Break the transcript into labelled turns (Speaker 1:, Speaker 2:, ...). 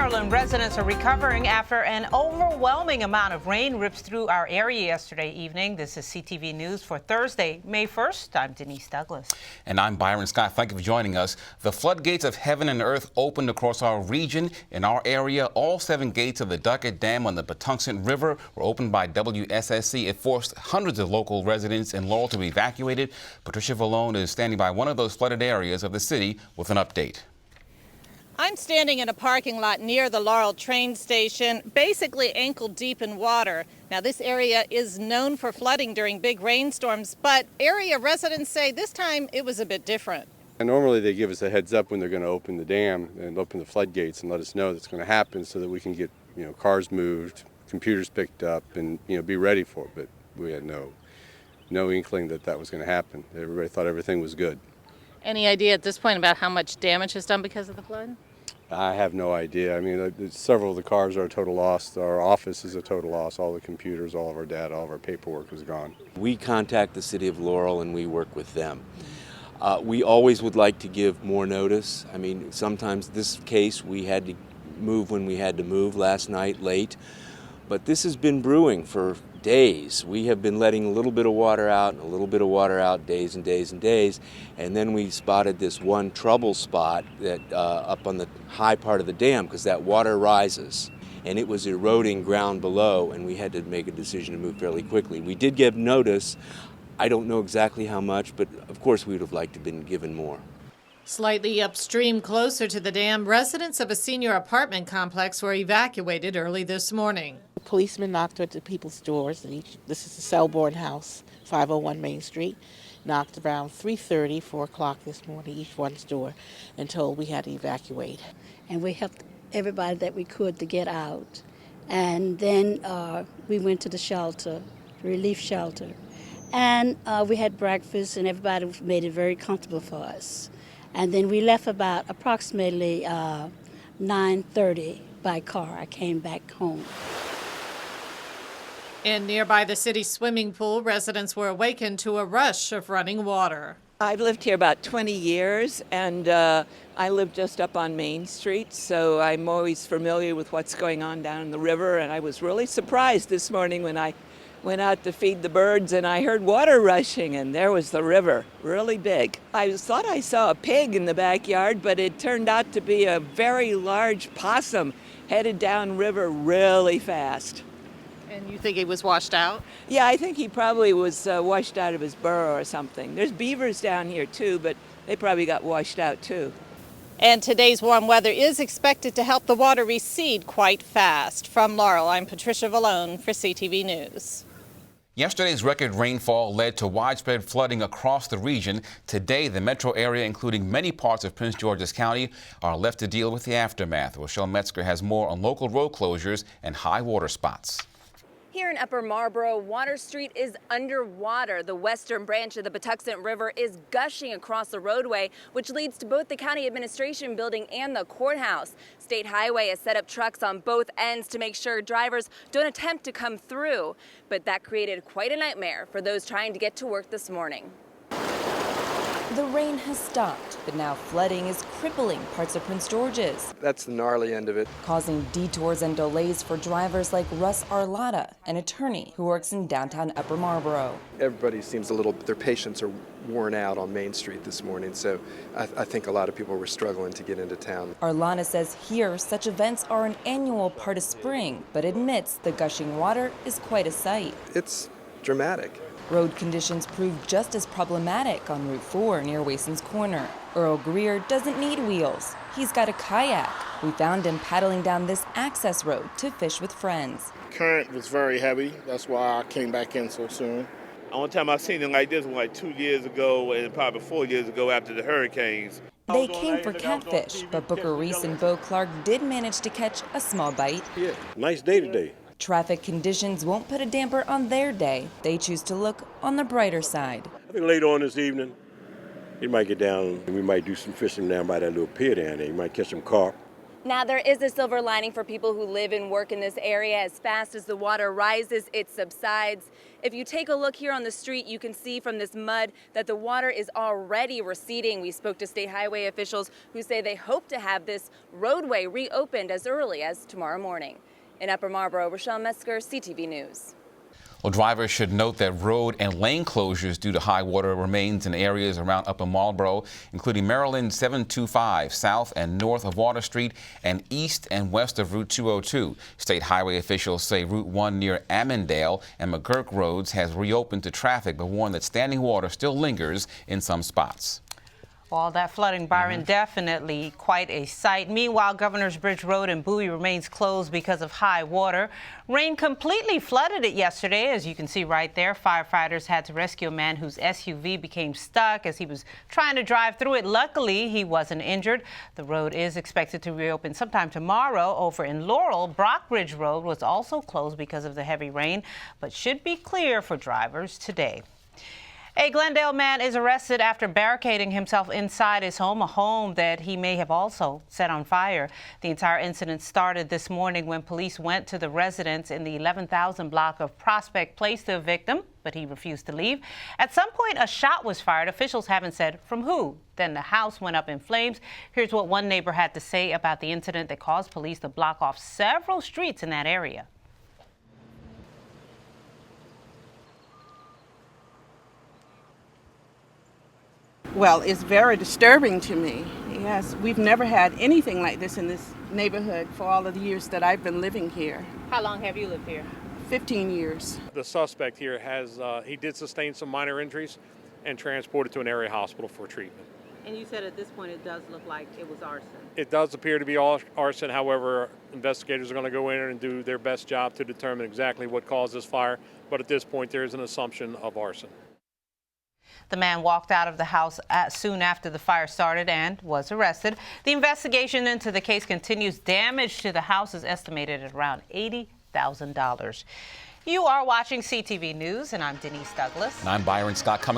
Speaker 1: Maryland residents are recovering after an overwhelming amount of rain ripped through our area yesterday evening. This is CTV News for Thursday, May 1st. I'm Denise Douglas.
Speaker 2: And I'm Byron Scott. Thank you for joining us. The floodgates of heaven and earth opened across our region. In our area, all 7 gates of the Duckett Dam on the Patuxent River were opened by WSSC. It forced hundreds of local residents in Laurel to be evacuated. Patricia Vallone is standing by one of those flooded areas of the city with an update.
Speaker 3: I'm standing in a parking lot near the Laurel train station, basically ankle deep in water. Now, this area is known for flooding during big rainstorms, but area residents say this time it was a bit different.
Speaker 4: And normally they give us a heads up when they're going to open the dam and open the floodgates and let us know that's going to happen so that we can get, cars moved, computers picked up, and, be ready for it. But we had no inkling that was going to happen. Everybody thought everything was good.
Speaker 3: Any idea at this point about how much damage is done because of the flood?
Speaker 4: I have no idea. I mean, several of the cars are a total loss. Our office is a total loss. All the computers, all of our data, all of our paperwork is gone.
Speaker 5: We contact the city of Laurel and we work with them. We always would like to give more notice. I mean, sometimes this case we had to move when we had to move last night late. But this has been brewing for days. We have been letting a little bit of water out and a little bit of water out days and days and days. And then we spotted this one trouble spot that up on the high part of the dam because that water rises and it was eroding ground below and we had to make a decision to move fairly quickly. We did give notice. I don't know exactly how much, but of course we would have liked to have been given more.
Speaker 3: Slightly upstream, closer to the dam, residents of a senior apartment complex were evacuated early this morning.
Speaker 6: Policemen knocked at the people's doors. This is the Selborne House, 501 Main Street. Knocked around 3:30, 4 o'clock this morning, each one's door, and told we had to evacuate.
Speaker 7: And we helped everybody that we could to get out. And then we went to the shelter, relief shelter. And we had breakfast, and everybody made it very comfortable for us. And then we left about approximately 9:30 by car. I came back home.
Speaker 3: And nearby the city's swimming pool, residents were awakened to a rush of running water.
Speaker 8: I've lived here about 20 years, and I live just up on Main Street, so I'm always familiar with what's going on down in the river. And I was really surprised this morning when I went out to feed the birds and I heard water rushing, and there was the river, really big. I thought I saw a pig in the backyard, but it turned out to be a very large possum headed down river really fast.
Speaker 3: And you think he was washed out?
Speaker 8: Yeah, I think he probably was washed out of his burrow or something. There's beavers down here too, but they probably got washed out too.
Speaker 3: And today's warm weather is expected to help the water recede quite fast. From Laurel, I'm Patricia Vallone for CTV News.
Speaker 2: Yesterday's record rainfall led to widespread flooding across the region. Today, the metro area, including many parts of Prince George's County, are left to deal with the aftermath. Rochelle Metzger has more on local road closures and high water spots.
Speaker 9: Here in Upper Marlboro, Water Street is underwater. The western branch of the Patuxent River is gushing across the roadway, which leads to both the county administration building and the courthouse. State Highway has set up trucks on both ends to make sure drivers don't attempt to come through. But that created quite a nightmare for those trying to get to work this morning.
Speaker 10: The rain has stopped, but now flooding is crippling parts of Prince George's.
Speaker 11: That's the gnarly end of it.
Speaker 10: Causing detours and delays for drivers like Russ Arlotta, an attorney who works in downtown Upper Marlboro.
Speaker 11: Everybody seems their patience are worn out on Main Street this morning, so I think a lot of people were struggling to get into town.
Speaker 10: Arlotta says here such events are an annual part of spring, but admits the gushing water is quite a sight.
Speaker 11: It's dramatic.
Speaker 10: Road conditions proved just as problematic on Route 4 near Wason's Corner. Earl Greer doesn't need wheels. He's got a kayak. We found him paddling down this access road to fish with friends.
Speaker 12: Current was very heavy. That's why I came back in so soon. The only time I've seen it like this was like 2 years ago and probably 4 years ago after the hurricanes.
Speaker 10: They came for catfish, but Booker Reese and Bo Clark did manage to catch a small bite.
Speaker 13: Yeah, nice day today.
Speaker 10: Traffic conditions won't put a damper on their day. They choose to look on the brighter side.
Speaker 13: I think later on this evening, it might get down and we might do some fishing down by that little pier down there. You might catch some carp
Speaker 9: Now, there is a silver lining for people who live and work in this area. As fast as the water rises, it subsides. If you take a look here on the street, you can see from this mud that the water is already receding. We spoke to state highway officials who say they hope to have this roadway reopened as early as tomorrow morning. In Upper Marlboro, Rochelle Metzger, CTV News.
Speaker 2: Well, drivers should note that road and lane closures due to high water remains in areas around Upper Marlboro, including Maryland 725 south and north of Water Street and east and west of Route 202. State highway officials say Route 1 near Ammondale and McGurk roads has reopened to traffic, but warn that standing water still lingers in some spots.
Speaker 1: All that flooding, Byron, definitely quite a sight. Meanwhile, Governor's Bridge Road in Bowie remains closed because of high water. Rain completely flooded it yesterday, as you can see right there. Firefighters had to rescue a man whose SUV became stuck as he was trying to drive through it. Luckily, he wasn't injured. The road is expected to reopen sometime tomorrow. Over in Laurel, Brockridge Road was also closed because of the heavy rain, but should be clear for drivers today. A Glendale man is arrested after barricading himself inside his home, a home that he may have also set on fire. The entire incident started this morning when police went to the residence in the 11,000 block of Prospect Place to evict him, but he refused to leave. At some point, a shot was fired. Officials haven't said from who. Then the house went up in flames. Here's what one neighbor had to say about the incident that caused police to block off several streets in that area.
Speaker 14: Well, it's very disturbing to me. Yes, we've never had anything like this in this neighborhood for all of the years that I've been living here.
Speaker 1: How long have you lived here?
Speaker 14: 15 years.
Speaker 15: The suspect here he did sustain some minor injuries and transported to an area hospital for treatment.
Speaker 1: And you said at this point it does look like it was arson.
Speaker 15: It does appear to be arson. However, investigators are going to go in and do their best job to determine exactly what caused this fire. But at this point, there is an assumption of arson.
Speaker 1: The man walked out of the house soon after the fire started and was arrested. The investigation into the case continues. Damage to the house is estimated at around $80,000. You are watching CTV News, and I'm Denise Douglas.
Speaker 2: And I'm Byron Scott. Coming